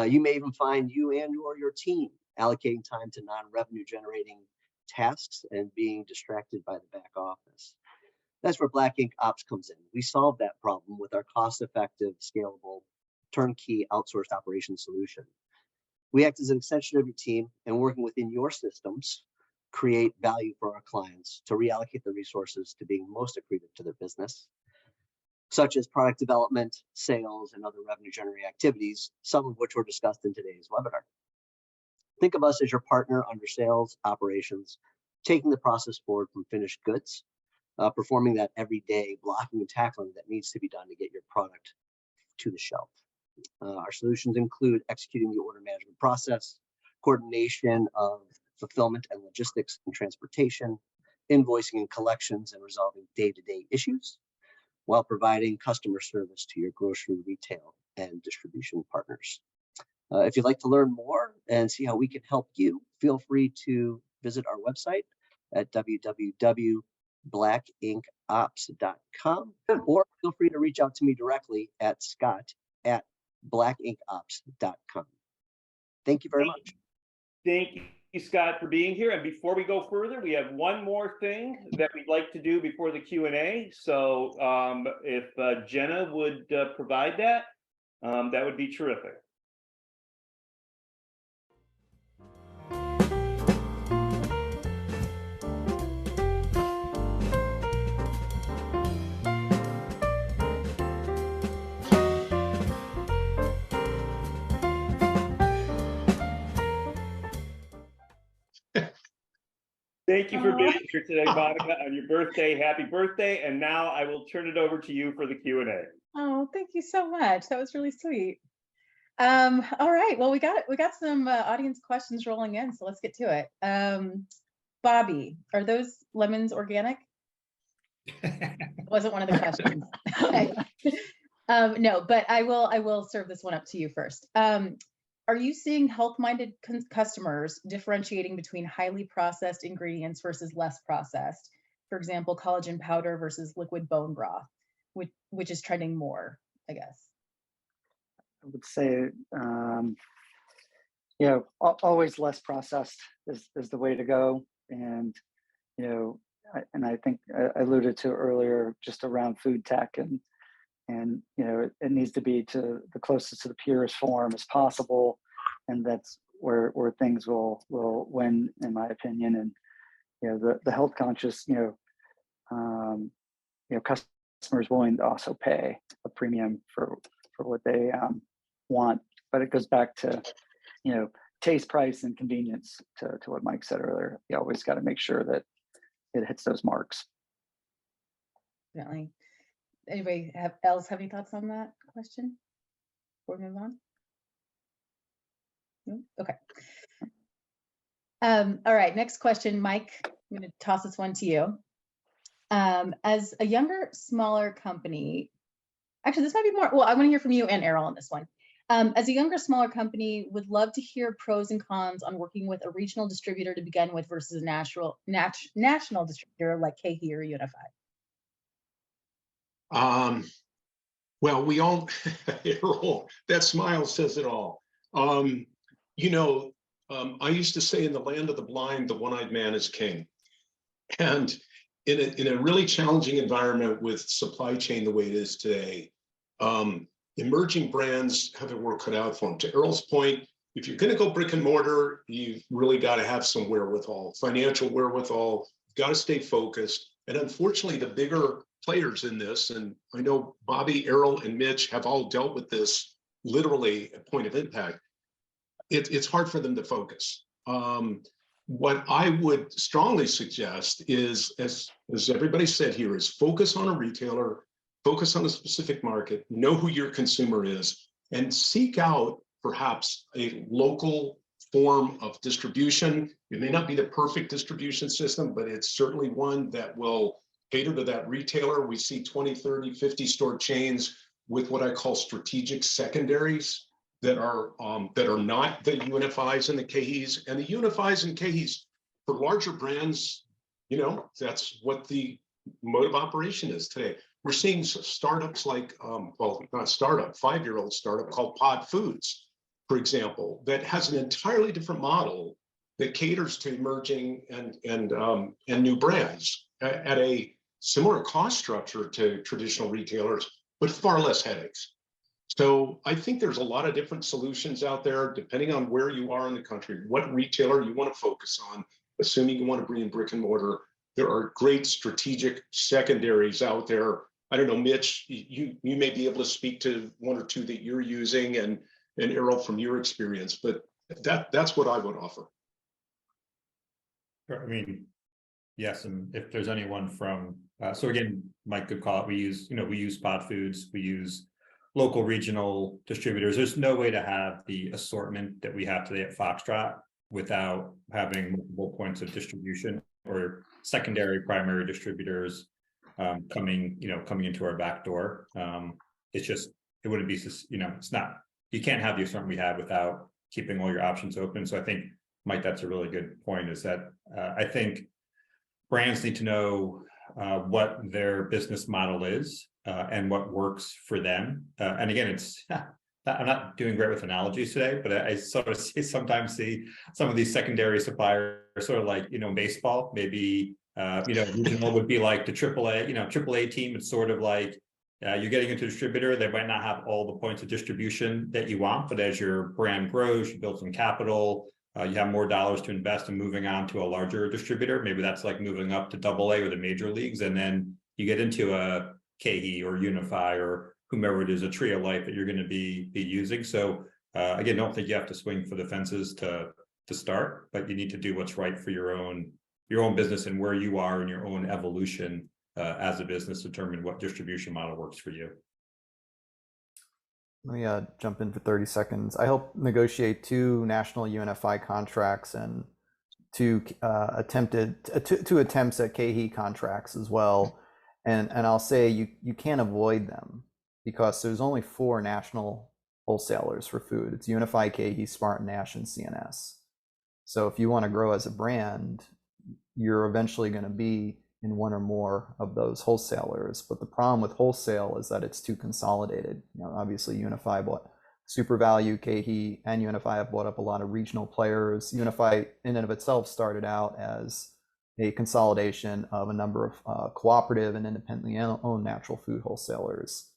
You may even find you and or your team allocating time to non-revenue generating tasks and being distracted by the back office. That's where Black Ink Ops comes in. We solve that problem with our cost-effective, scalable, turnkey outsourced operations solution. We act as an extension of your team and, working within your systems, create value for our clients to reallocate the resources to being most accretive to their business, such as product development, sales, and other revenue generating activities, some of which were discussed in today's webinar. Think of us as your partner under sales operations, taking the process forward from finished goods, performing that everyday blocking and tackling that needs to be done to get your product to the shelf. Our solutions include executing the order management process, coordination of fulfillment and logistics and transportation, invoicing and collections, and resolving day-to-day issues, while providing customer service to your grocery, retail, and distribution partners. If you'd like to learn more and see how we can help you, feel free to visit our website at www.blackinkops.com, or feel free to reach out to me directly at scott@blackinkops.com. Thank you very much. Thank you, Scott, for being here. And before we go further, we have one more thing that we'd like to do before the Q&A. So if Jenna would provide that, that would be terrific. Thank you for being here today, Monica, on your birthday. Happy birthday. And now I will turn it over to you for the Q&A. Oh, thank you so much. That was really sweet. All right. Well, we got some audience questions rolling in, so let's get to it. Bobby, are those lemons organic? Wasn't one of the questions. No, but I will serve this one up to you first. Are you seeing health-minded customers differentiating between highly processed ingredients versus less processed? For example, collagen powder versus liquid bone broth, which is trending more, I guess. I would say, always less processed is the way to go. And, I think I alluded to earlier just around food tech and it needs to be to the closest to the purest form as possible. And that's where things will win, in my opinion. And, the health conscious, customers willing to also pay a premium for what they want. But it goes back to, taste, price, and convenience to what Mike said earlier. You always got to make sure that it hits those marks. Definitely. Anybody else have any thoughts on that question before we move on? No? Okay. All right, next question, Mike. I'm going to toss this one to you. As a younger, smaller company, actually, this might be more, well, I want to hear from you and Errol on this one. As a younger, smaller company, would love to hear pros and cons on working with a regional distributor to begin with versus a national distributor like KeHE or Unified. Well, we all, Errol, that smile says it all. I used to say in the land of the blind, the one-eyed man is king. And in a really challenging environment with supply chain the way it is today, emerging brands have their work cut out for them. To Errol's point, if you're going to go brick and mortar, you've really got to have some wherewithal, financial wherewithal. You've got to stay focused. And unfortunately, the bigger players in this, and I know Bobby, Errol, and Mitch have all dealt with this literally at point of impact. It's hard for them to focus. What I would strongly suggest is, as everybody said here, is focus on a retailer, focus on a specific market, know who your consumer is, and seek out perhaps a local form of distribution. It may not be the perfect distribution system, but it's certainly one that will cater to that retailer. We see 20, 30, 50 store chains with what I call strategic secondaries that are not the Unifies and the KeHEs. And the Unifies and KeHEs for larger brands, that's what the mode of operation is today. We're seeing startups like, not startup, 5-year-old startup called Pod Foods, for example, that has an entirely different model that caters to emerging and new brands at a similar cost structure to traditional retailers, but far less headaches. So I think there's a lot of different solutions out there, depending on where you are in the country, what retailer you want to focus on, assuming you want to bring in brick and mortar. There are great strategic secondaries out there. I don't know, Mitch, you may be able to speak to one or two that you're using, and Errol from your experience, but that's what I would offer. Sure. I mean, yes, and if there's anyone from, so again, Mike, good call. We use Pod Foods, we use local regional distributors. There's no way to have the assortment that we have today at Foxtrot without having multiple points of distribution or secondary, primary distributors coming into our back door. It's just, it wouldn't be, it's not, you can't have the assortment we have without keeping all your options open. So I think, Mike, that's a really good point, is that I think brands need to know what their business model is and what works for them. And again, it's I'm not doing great with analogies today, but I sort of sometimes see some of these secondary suppliers sort of like, baseball, maybe, regional would be like the AAA team. It's sort of like you're getting into a distributor. They might not have all the points of distribution that you want, but as your brand grows, you build some capital, you have more dollars to invest in moving on to a larger distributor. Maybe that's like moving up to AA or the major leagues. And then you get into a KE or Unify or whomever it is, a Tree of Life that you're going to be using. So again, don't think you have to swing for the fences to start, but you need to do what's right for your own business and where you are in your own evolution as a business, determine what distribution model works for you. Let me jump in for 30 seconds. I helped negotiate 2 national UNFI contracts and 2 attempts at KE contracts as well. And I'll say you can't avoid them because there's only 4 national wholesalers for food. It's Unify, KE, Smart, Nash, and CNS. So if you want to grow as a brand, you're eventually going to be in one or more of those wholesalers. But the problem with wholesale is that it's too consolidated. Obviously Unify bought Super Value, KE, and Unify have bought up a lot of regional players. Unify in and of itself started out as a consolidation of a number of cooperative and independently owned natural food wholesalers.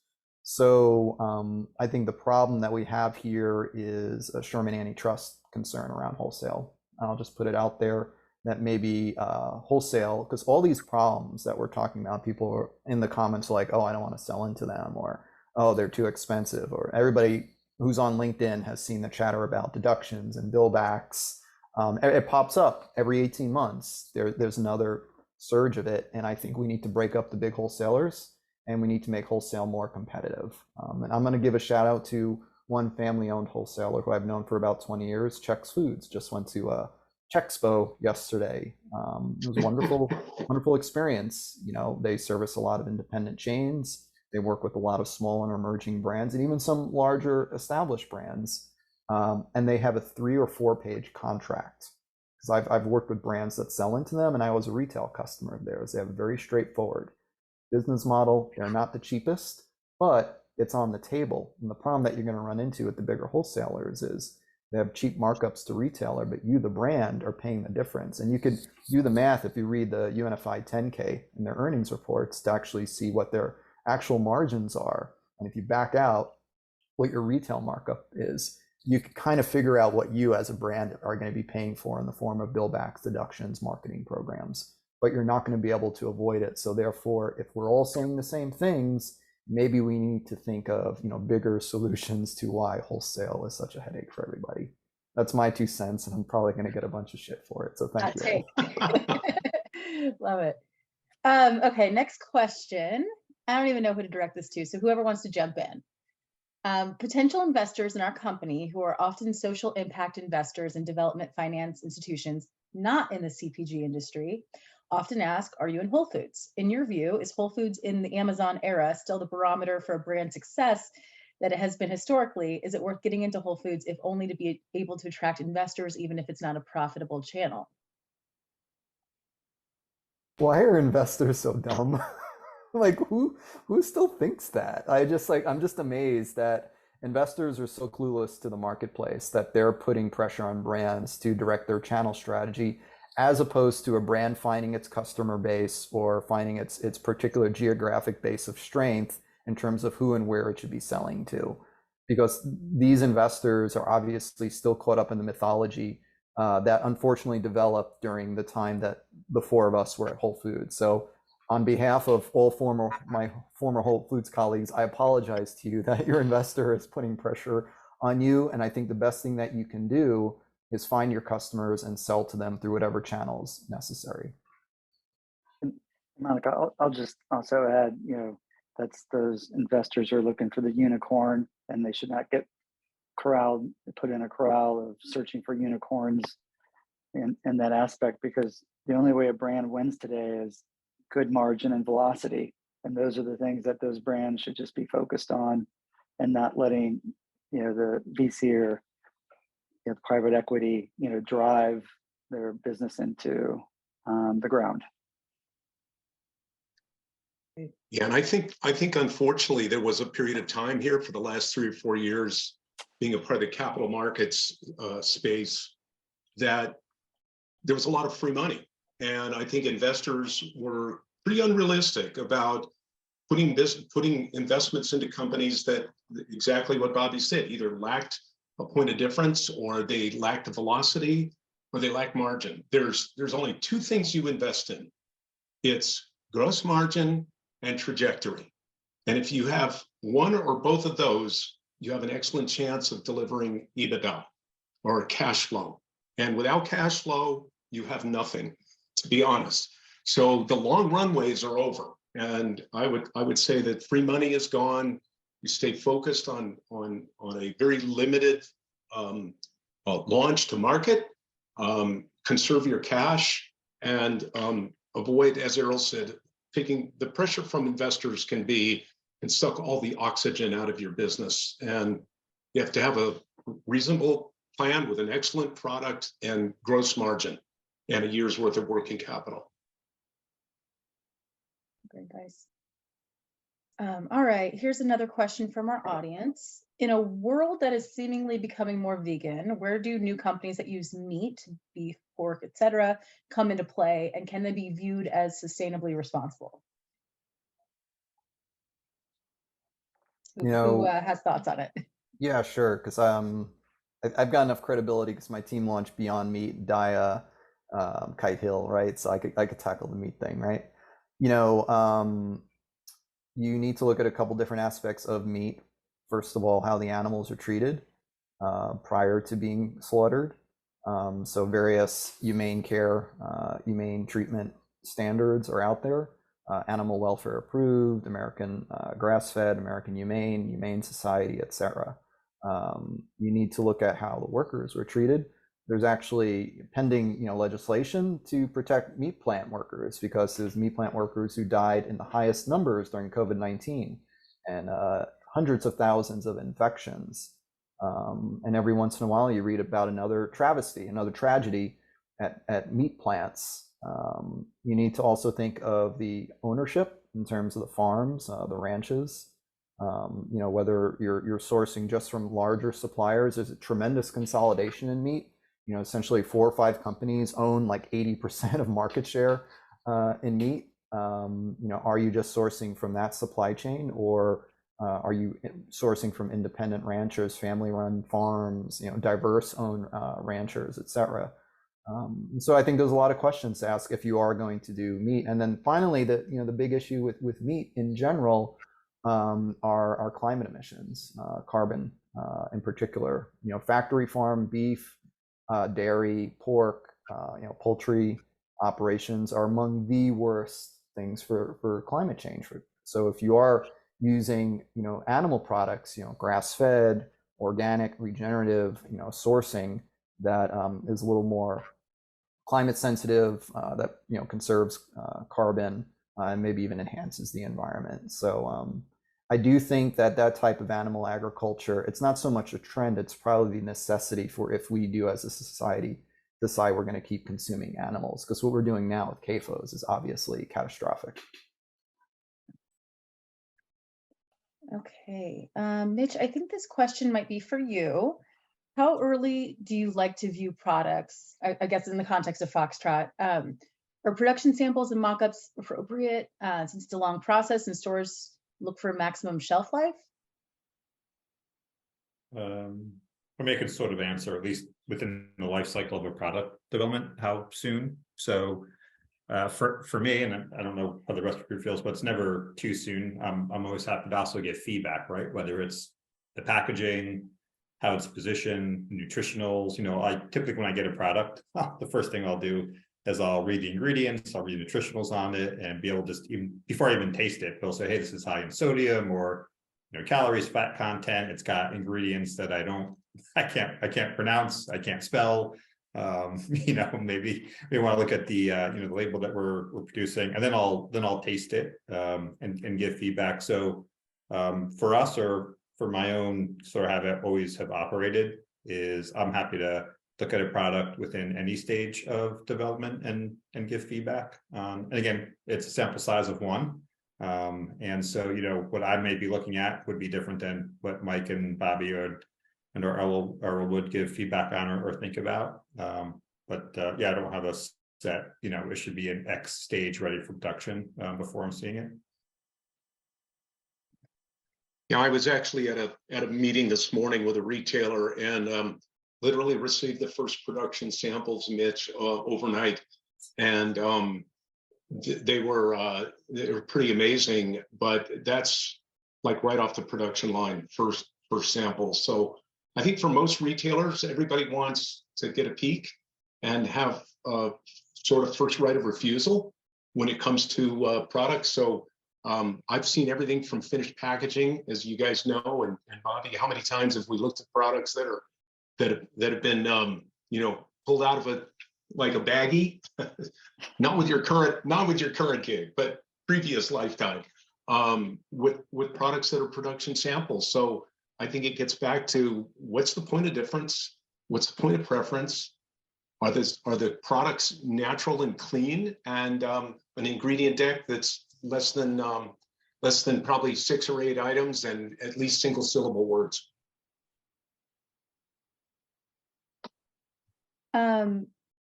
So I think the problem that we have here is a Sherman antitrust concern around wholesale. I'll just put it out there that maybe wholesale, because all these problems that we're talking about, people are in the comments like, oh, I don't want to sell into them, or oh, they're too expensive, or everybody who's on LinkedIn has seen the chatter about deductions and billbacks. It pops up every 18 months. There's another surge of it, and I think we need to break up the big wholesalers, and we need to make wholesale more competitive. And I'm going to give a shout out to one family-owned wholesaler who I've known for about 20 years, Chex Foods. Just went to Chexpo yesterday. It was a wonderful experience. They service a lot of independent chains. They work with a lot of small and emerging brands, and even some larger established brands. And they have a 3 or 4 page contract. Because I've worked with brands that sell into them, and I was a retail customer of theirs. They have a very straightforward business model. They're not the cheapest, but it's on the table. And the problem that you're going to run into with the bigger wholesalers is they have cheap markups to retailer, but you, the brand, are paying the difference. And you could do the math if you read the Unified 10K and their earnings reports to actually see what their actual margins are. And if you back out what your retail markup is, you can kind of figure out what you as a brand are going to be paying for in the form of billbacks, deductions, marketing programs, but you're not going to be able to avoid it. So therefore, if we're all saying the same things, maybe we need to think of bigger solutions to why wholesale is such a headache for everybody. That's my 2 cents, and I'm probably going to get a bunch of shit for it. So thank you. Love it. Okay, next question. I don't even know who to direct this to, so whoever wants to jump in. Potential investors in our company who are often social impact investors in development finance institutions, not in the CPG industry, often ask, are you in Whole Foods? In your view, is Whole Foods in the Amazon era still the barometer for a brand success that it has been historically? Is it worth getting into Whole Foods if only to be able to attract investors, even if it's not a profitable channel? Why are investors so dumb? Like who still thinks that? I'm just amazed that investors are so clueless to the marketplace that they're putting pressure on brands to direct their channel strategy, as opposed to a brand finding its customer base or finding its particular geographic base of strength in terms of who and where it should be selling to. Because these investors are obviously still caught up in the mythology that unfortunately developed during the time that the 4 of us were at Whole Foods. So on behalf of all my former Whole Foods colleagues, I apologize to you that your investor is putting pressure on you. And I think the best thing that you can do is find your customers and sell to them through whatever channels necessary. Monica, I'll just also add, That's those investors are looking for the unicorn, and they should not get put in a corral of searching for unicorns in that aspect, because the only way a brand wins today is good margin and velocity. And those are the things that those brands should just be focused on, and not letting, the VC or private equity, drive their business into the ground. Yeah, and I think unfortunately there was a period of time here for the last 3 or 4 years, being a part of the capital markets space, that there was a lot of free money, and I think investors were pretty unrealistic about putting investments into companies that, exactly what Bobby said, either lacked a point of difference, or they lacked the velocity, or they lacked margin. There's only 2 things you invest in. It's gross margin and trajectory. And if you have one or both of those, you have an excellent chance of delivering EBITDA or cash flow. And without cash flow, you have nothing, to be honest. So the long runways are over. And I would say that free money is gone. You stay focused on a very limited launch to market, conserve your cash, and avoid, as Errol said, taking the pressure from investors can suck all the oxygen out of your business. And you have to have a reasonable plan with an excellent product and gross margin and a year's worth of working capital. Great, guys. All right, here's another question from our audience. In a world that is seemingly becoming more vegan, where do new companies that use meat, beef, pork, etc., come into play, and can they be viewed as sustainably responsible? Who has thoughts on it? Yeah, sure. Because I've got enough credibility because my team launched Beyond Meat, Dia, Kite Hill, right? So I could tackle the meat thing, right? You need to look at a couple different aspects of meat. First of all, how the animals are treated prior to being slaughtered. So various humane care, humane treatment standards are out there. Animal welfare approved, American grass-fed, American Humane Society, etc. You need to look at how the workers were treated. There's actually pending, legislation to protect meat plant workers, because there's meat plant workers who died in the highest numbers during COVID-19, and hundreds of thousands of infections. And every once in a while, you read about another travesty, another tragedy at meat plants. You need to also think of the ownership in terms of the farms, the ranches. Whether you're sourcing just from larger suppliers. There's a tremendous consolidation in meat. Essentially 4 or 5 companies own like 80% of market share in meat. Are you just sourcing from that supply chain, or are you sourcing from independent ranchers, family-run farms, diverse owned ranchers, etc.? So I think there's a lot of questions to ask if you are going to do meat. And then finally, the big issue with meat in general are climate emissions, carbon in particular. Factory farm beef, dairy, pork, poultry operations are among the worst things for climate change. So if you are using, animal products, grass-fed, organic, regenerative, sourcing that is a little more climate sensitive, that conserves carbon, and maybe even enhances the environment. So I do think that type of animal agriculture, it's not so much a trend, it's probably the necessity for, if we do as a society decide we're going to keep consuming animals, because what we're doing now with CAFOs is obviously catastrophic. Okay, Mitch, I think this question might be for you. How early do you like to view products? I guess in the context of Foxtrot, are production samples and mock-ups appropriate since it's a long process and stores look for maximum shelf life? For me, I could sort of answer, at least within the life cycle of a product development, how soon. So for me, and I don't know how the rest of the group feels, but it's never too soon. I'm always happy to also get feedback, right? Whether it's the packaging, how it's positioned, nutritionals. I typically, when I get a product, the first thing I'll do as I'll read the ingredients, I'll read nutritionals on it, and be able to just even before I even taste it, they'll say, hey, this is high in sodium, or calories, fat content. It's got ingredients that I can't pronounce, I can't spell. Maybe we want to look at the the label that we're producing, and then I'll taste it and give feedback. So for us, or for my own sort of have operated, is I'm happy to look at a product within any stage of development and give feedback. And again, it's a sample size of one. And so, what I may be looking at would be different than what Mike and Bobby or Errol would give feedback on or think about. But I don't have a set, it should be an X stage ready for production before I'm seeing it. Yeah, I was actually at a meeting this morning with a retailer and literally received the first production samples, Mitch, overnight, and they were pretty amazing. But that's like right off the production line, first samples. So I think for most retailers, everybody wants to get a peek and have sort of first right of refusal when it comes to products. So I've seen everything from finished packaging, as you guys know, and Bobby, how many times have we looked at products that have been pulled out of a baggie, not with your current gig, but previous lifetime, with products that are production samples. So I think it gets back to what's the point of difference? What's the point of preference? Are the products natural and clean, and an ingredient deck that's less than probably 6 or 8 items and at least single syllable words.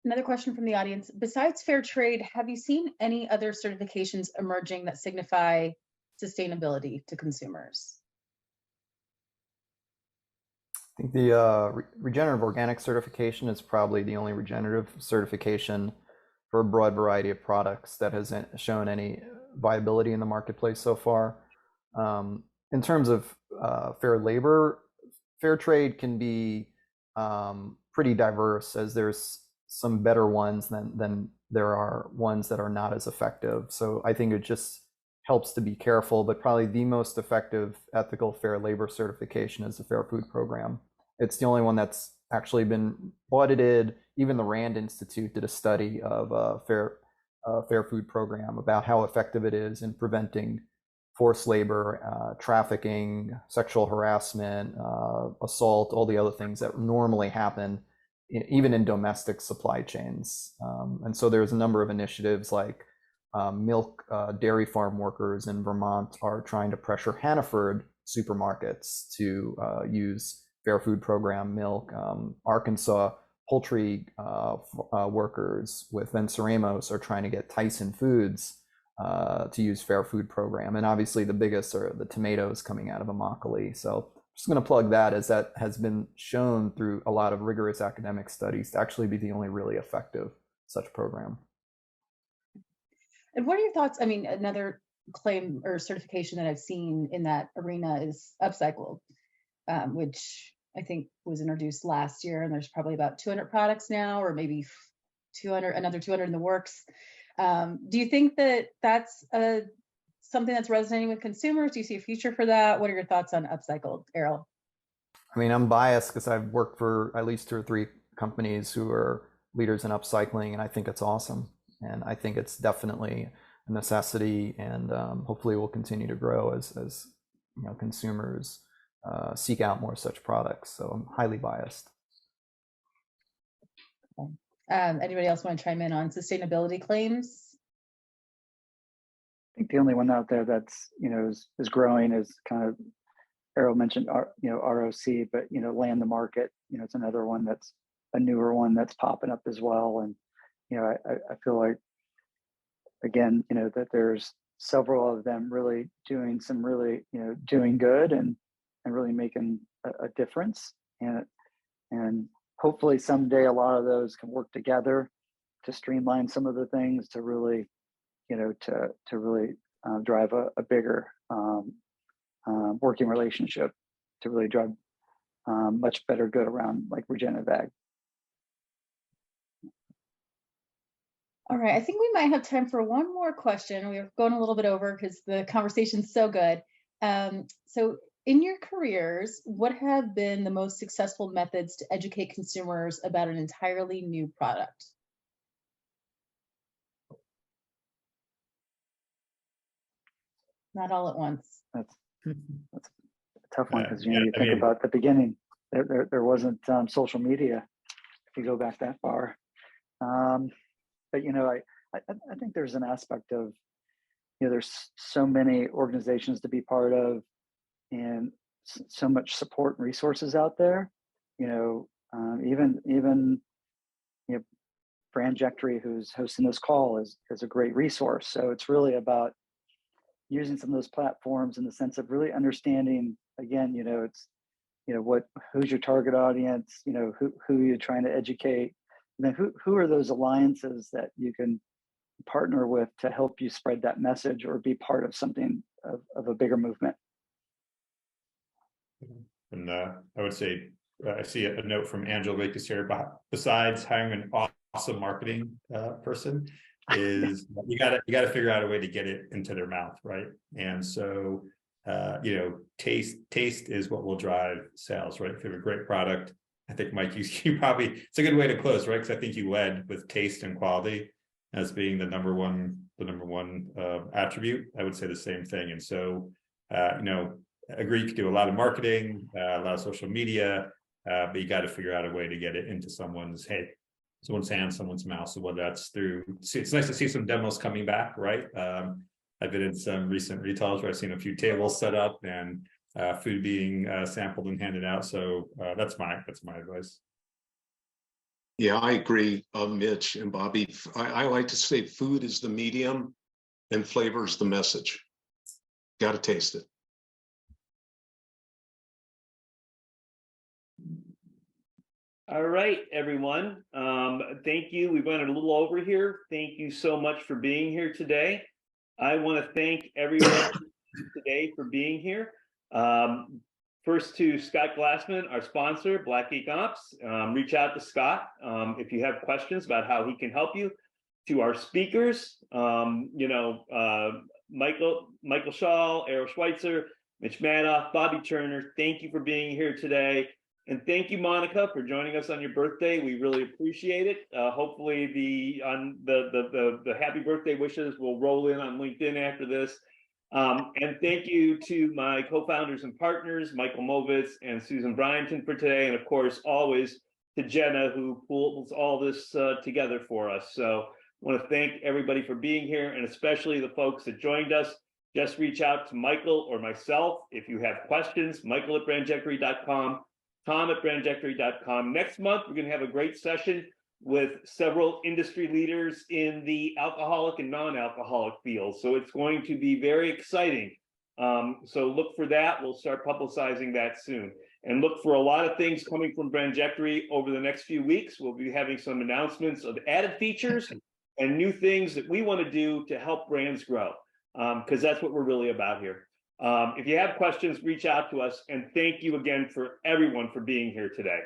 Another question from the audience. Besides fair trade, have you seen any other certifications emerging that signify sustainability to consumers? I think the regenerative organic certification is probably the only regenerative certification for a broad variety of products that has shown any viability in the marketplace so far. In terms of fair labor, fair trade can be pretty diverse, as there's some better ones than there are ones that are not as effective. So I think it just helps to be careful, but probably the most effective ethical fair labor certification is the Fair Food Program. It's the only one that's actually been audited. Even the Rand Institute did a study of a fair food program about how effective it is in preventing forced labor, trafficking, sexual harassment, assault, all the other things that normally happen even in domestic supply chains. And so there's a number of initiatives like milk dairy farm workers in Vermont are trying to pressure Hannaford supermarkets to use Fair Food Program milk. Arkansas poultry workers with Venceremos are trying to get Tyson Foods to use Fair Food Program. And obviously the biggest are the tomatoes coming out of Immokalee. So I'm just going to plug that, as that has been shown through a lot of rigorous academic studies to actually be the only really effective such program. And what are your thoughts? I mean, another claim or certification that I've seen in that arena is Upcycled, which I think was introduced last year, and there's probably about 200 products now, or maybe 200, another 200 in the works. Do you think that that's something that's resonating with consumers? Do you see a future for that? What are your thoughts on Upcycled, Errol? I mean, I'm biased because I've worked for at least 2 or 3 companies who are leaders in upcycling, and I think it's awesome. And I think it's definitely a necessity, and hopefully will continue to grow as consumers seek out more such products. So I'm highly biased. Anybody else want to chime in on sustainability claims? I think the only one out there that's is growing is kind of, Errol mentioned ROC, but Land the Market, it's another one that's a newer one that's popping up as well. And I feel like, again, that there's several of them really doing some really doing good and really making a difference, and hopefully someday a lot of those can work together to streamline some of the things to really to really drive a bigger working relationship, to really drive much better good around like regenerative ag. All right, I think we might have time for one more question. We're going a little bit over because the conversation's so good. So in your careers, what have been the most successful methods to educate consumers about an entirely new product? Not all at once. That's a tough one because Yeah, you I think mean, about the beginning. There wasn't social media if you go back that far. But I think there's an aspect of there's so many organizations to be part of, and so much support and resources out there. Even Brandjectory, who's hosting this call, is a great resource. So it's really about using some of those platforms in the sense of really understanding. Again, it's who's your target audience, who you're trying to educate, and then who are those alliances that you can partner with to help you spread that message or be part of something of a bigger movement. And I would say I see a note from Angela Lakis here. Besides hiring an awesome marketing person, is you got to figure out a way to get it into their mouth, right? And so taste is what will drive sales, right? If you have a great product, I think Mike, you probably, it's a good way to close, right? Because I think you led with taste and quality as being the number one attribute. I would say the same thing. And so agree, you could do a lot of marketing, a lot of social media, but you got to figure out a way to get it into someone's hand, someone's mouth. So whether that's through, it's nice to see some demos coming back, right? I've been in some recent retailers where I've seen a few tables set up and food being sampled and handed out. So that's my advice. Yeah, I agree, Mitch and Bobby. I like to say food is the medium and flavor is the message. Got to taste it. All right, everyone. Thank you. We went a little over here. Thank you so much for being here today. I want to thank everyone today for being here. First to Scott Glassman, our sponsor, Black Geek Ops. Reach out to Scott if you have questions about how he can help you. To our speakers, Michael Shaw, Errol Schweitzer, Mitch Madoff, Bobby Turner, thank you for being here today. And thank you, Monica, for joining us on your birthday. We really appreciate it. Hopefully the happy birthday wishes will roll in on LinkedIn after this. And thank you to my co-founders and partners, Michael Movitz and Susan Bryanton for today. And of course, always to Jenna, who pulls all this together for us. So I want to thank everybody for being here, and especially the folks that joined us. Just reach out to Michael or myself if you have questions, michael@brandjectory.com, tom@brandjectory.com. Next month, we're going to have a great session with several industry leaders in the alcoholic and non-alcoholic fields. So it's going to be very exciting. So look for that. We'll start publicizing that soon. And look for a lot of things coming from Brandjectory over the next few weeks. We'll be having some announcements of added features and new things that we want to do to help brands grow, because that's what we're really about here. If you have questions, reach out to us. And thank you again for everyone for being here today.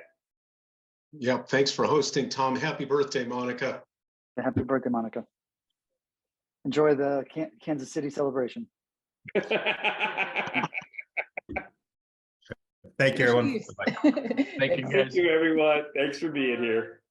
Yeah, thanks for hosting, Tom. Happy birthday, Monica. Happy birthday, Monica. Enjoy the Kansas City celebration. Thank you, everyone. Thank you, guys. Thank you, everyone. Thanks for being here.